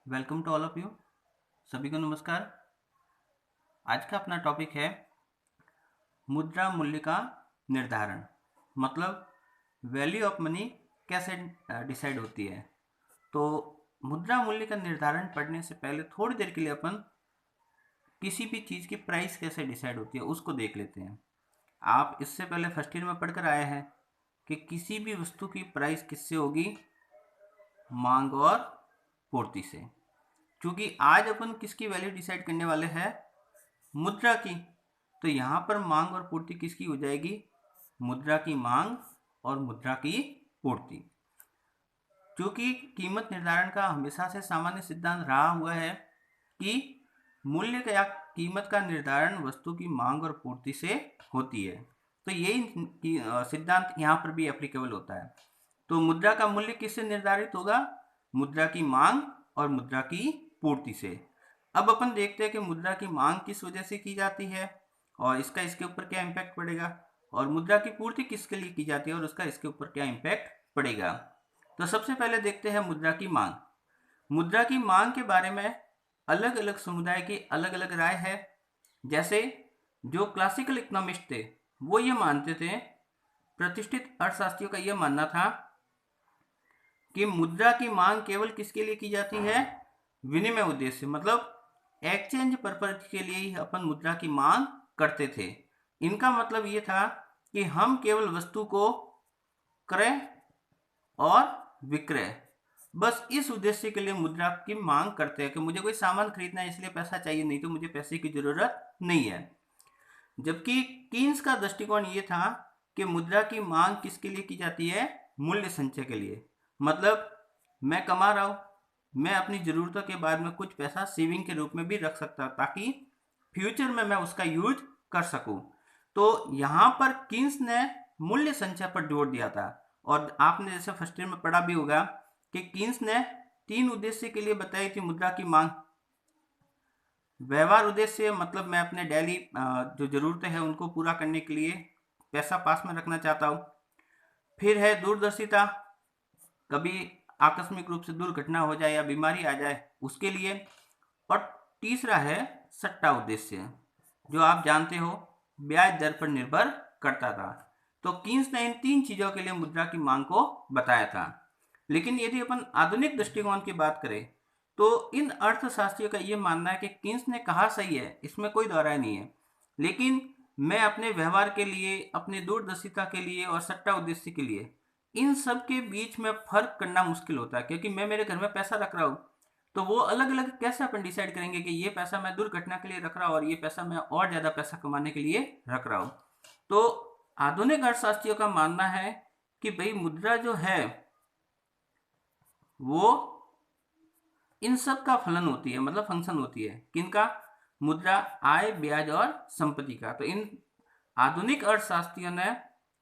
Welcome to all of you. सभी को नमस्कार। आज का अपना टॉपिक है मुद्रा मूल्य का निर्धारण, मतलब वैल्यू ऑफ मनी कैसे डिसाइड होती है। तो मुद्रा मूल्य का निर्धारण पढ़ने से पहले थोड़ी देर के लिए अपन किसी भी चीज़ की प्राइस कैसे डिसाइड होती है उसको देख लेते हैं। आप इससे पहले फर्स्ट ईयर में पढ़कर आए हैं कि किसी भी वस्तु की प्राइस किससे होगी, मांग और पूर्ति से। क्योंकि आज अपन किसकी वैल्यू डिसाइड करने वाले हैं, मुद्रा की। तो यहाँ पर मांग और पूर्ति किसकी हो जाएगी, मुद्रा की मांग और मुद्रा की पूर्ति। क्योंकि कीमत निर्धारण का हमेशा से सामान्य सिद्धांत रहा हुआ है कि मूल्य का या कीमत का निर्धारण वस्तु की मांग और पूर्ति से होती है। तो यही सिद्धांत यहाँ पर भी एप्लीकेबल होता है। तो मुद्रा का मूल्य किससे निर्धारित होगा, मुद्रा की मांग और मुद्रा की पूर्ति से। अब अपन देखते हैं कि मुद्रा की मांग किस वजह से की जाती है और इसका इसके ऊपर क्या इम्पैक्ट पड़ेगा, और मुद्रा की पूर्ति किसके लिए की जाती है और उसका इसके ऊपर क्या इम्पैक्ट पड़ेगा। तो सबसे पहले देखते हैं मुद्रा की मांग। मुद्रा की मांग के बारे में अलग अलग समुदाय की अलग अलग राय है। जैसे जो क्लासिकल इकोनॉमिस्ट थे वो ये मानते थे, प्रतिष्ठित अर्थशास्त्रियों का यह मानना था कि मुद्रा की मांग केवल किसके लिए की जाती है, विनिमय उद्देश्य, मतलब एक्सचेंज पर्पज के लिए ही अपन मुद्रा की मांग करते थे। इनका मतलब ये था कि हम केवल वस्तु को क्रय और विक्रय, बस इस उद्देश्य के लिए मुद्रा की मांग करते हैं कि मुझे कोई सामान खरीदना है इसलिए पैसा चाहिए, नहीं तो मुझे पैसे की जरूरत नहीं है। जबकि कीन्स का दृष्टिकोण ये था कि मुद्रा की मांग किसके लिए की जाती है, मूल्य संचय के लिए। मतलब मैं कमा रहा हूँ, मैं अपनी ज़रूरतों के बाद में कुछ पैसा सेविंग के रूप में भी रख सकता ताकि फ्यूचर में मैं उसका यूज कर सकूं। तो यहाँ पर कीन्स ने मूल्य संचय पर जोर दिया था। और आपने जैसे फर्स्ट ईयर में पढ़ा भी होगा कि कीन्स ने 3 उद्देश्य के लिए बताई थी मुद्रा की मांग। व्यवहार उद्देश्य, मतलब मैं अपने डेली जो ज़रूरतें हैं उनको पूरा करने के लिए पैसा पास में रखना चाहता हूँ। फिर है दूरदर्शिता, कभी आकस्मिक रूप से दुर्घटना हो जाए या बीमारी आ जाए उसके लिए। और तीसरा है सट्टा उद्देश्य, जो आप जानते हो ब्याज दर पर निर्भर करता था। तो कीन्स ने इन 3 चीज़ों के लिए मुद्रा की मांग को बताया था। लेकिन यदि अपन आधुनिक दृष्टिकोण की बात करें तो इन अर्थशास्त्रियों का ये मानना है कि कीन्स ने कहा सही है, इसमें कोई दो राय नहीं है, लेकिन मैं अपने व्यवहार के लिए, अपनी दूरदर्शिता के लिए और सट्टा उद्देश्य के लिए, इन सब के बीच में फर्क करना मुश्किल होता है। क्योंकि मैं मेरे घर में पैसा रख रहा हूँ तो वो अलग अलग कैसे अपन डिसाइड करेंगे कि ये पैसा मैं दुर्घटना के लिए रख रहा हूँ और ये पैसा मैं और ज़्यादा पैसा कमाने के लिए रख रहा हूँ। तो आधुनिक अर्थशास्त्रियों का मानना है कि भाई मुद्रा जो है वो इन सब का फलन होती है, मतलब फंक्शन होती है। किनका, मुद्रा, आय, ब्याज और संपत्ति का। तो इन आधुनिक अर्थशास्त्रियों ने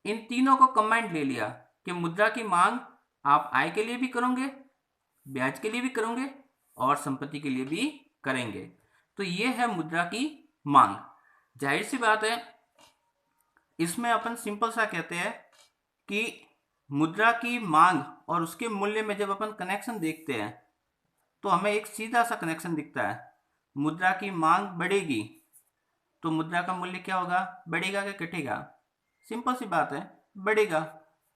इन तीनों को कंबाइंड ले लिया कि मुद्रा की मांग आप आय के लिए भी करोगे, ब्याज के लिए भी करोगे और संपत्ति के लिए भी करेंगे। तो ये है मुद्रा की मांग। जाहिर सी बात है, इसमें अपन सिंपल सा कहते हैं कि मुद्रा की मांग और उसके मूल्य में जब अपन कनेक्शन देखते हैं तो हमें एक सीधा सा कनेक्शन दिखता है। मुद्रा की मांग बढ़ेगी तो मुद्रा का मूल्य क्या होगा, बढ़ेगा कि घटेगा? सिंपल सी बात है, बढ़ेगा।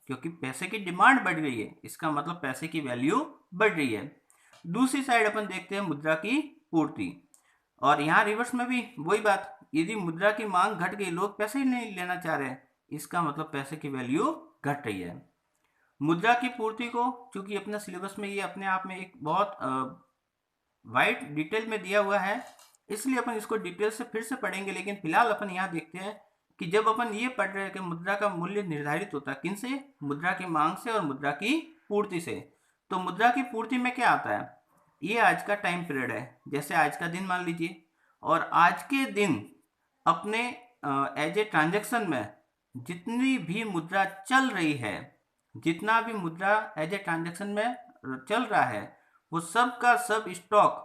क्योंकि पैसे की डिमांड बढ़ रही है, इसका मतलब पैसे की वैल्यू बढ़ रही है। दूसरी साइड अपन देखते हैं मुद्रा की पूर्ति, और यहाँ रिवर्स में भी वही बात। यदि मुद्रा की मांग घट गई, लोग पैसे ही नहीं लेना चाह रहे, इसका मतलब पैसे की वैल्यू घट रही है। मुद्रा की पूर्ति को, चूंकि अपने सिलेबस में ये अपने आप में एक बहुत वाइड डिटेल में दिया हुआ है, इसलिए अपन इसको डिटेल से फिर से पढ़ेंगे। लेकिन फिलहाल अपन यहाँ देखते हैं कि जब अपन ये पढ़ रहे हैं कि मुद्रा का मूल्य निर्धारित होता है किन से, मुद्रा की मांग से और मुद्रा की पूर्ति से। तो मुद्रा की पूर्ति में क्या आता है, ये आज का टाइम पीरियड है। जैसे आज का दिन मान लीजिए, और आज के दिन अपने एज ए ट्रांजेक्शन में जितनी भी मुद्रा चल रही है, जितना भी मुद्रा एज ए ट्रांजेक्शन में चल रहा है, वो सब का सब स्टॉक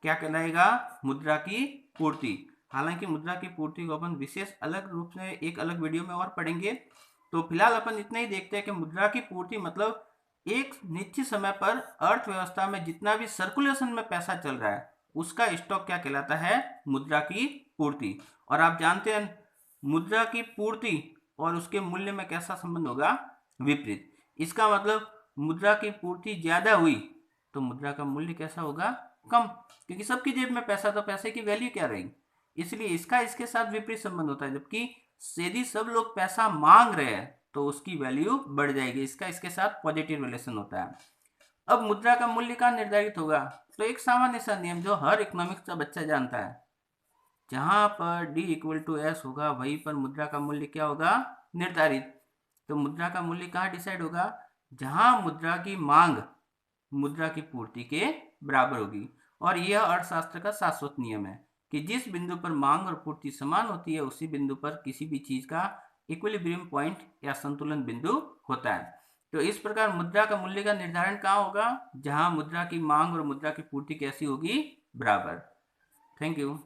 क्या कहलाएगा, मुद्रा की पूर्ति। हालांकि मुद्रा की पूर्ति को अपन विशेष अलग रूप से एक अलग वीडियो में और पढ़ेंगे। तो फिलहाल अपन इतना ही देखते हैं कि मुद्रा की पूर्ति मतलब एक निश्चित समय पर अर्थव्यवस्था में जितना भी सर्कुलेशन में पैसा चल रहा है उसका स्टॉक क्या कहलाता है? मुद्रा की पूर्ति। और आप जानते हैं मुद्रा की पूर्ति और उसके मूल्य में कैसा संबंध होगा? विपरीत। इसका मतलब मुद्रा की पूर्ति ज्यादा हुई तो मुद्रा का मूल्य कैसा होगा? कम, क्योंकि सबकी जेब में पैसा तो पैसे की वैल्यू क्या रहेगी, इसलिए इसका इसके साथ विपरीत संबंध होता है। जबकि यदि सब लोग पैसा मांग रहे हैं तो उसकी वैल्यू बढ़ जाएगी, इसका इसके साथ पॉजिटिव रिलेशन होता है। अब मुद्रा का मूल्य कहाँ निर्धारित होगा? तो एक सामान्य सा नियम जो हर इकोनॉमिक्स का बच्चा जानता है, जहां पर D इक्वल टू एस होगा वहीं पर मुद्रा का मूल्य क्या होगा? निर्धारित। तो मुद्रा का मूल्य कहाँ डिसाइड होगा? जहां मुद्रा की मांग मुद्रा की पूर्ति के बराबर होगी। और यह अर्थशास्त्र का शाश्वत नियम है कि जिस बिंदु पर मांग और पूर्ति समान होती है उसी बिंदु पर किसी भी चीज का इक्विलिब्रियम पॉइंट या संतुलन बिंदु होता है। तो इस प्रकार मुद्रा का मूल्य का निर्धारण कहाँ होगा? जहां मुद्रा की मांग और मुद्रा की पूर्ति कैसी होगी? बराबर। Thank you.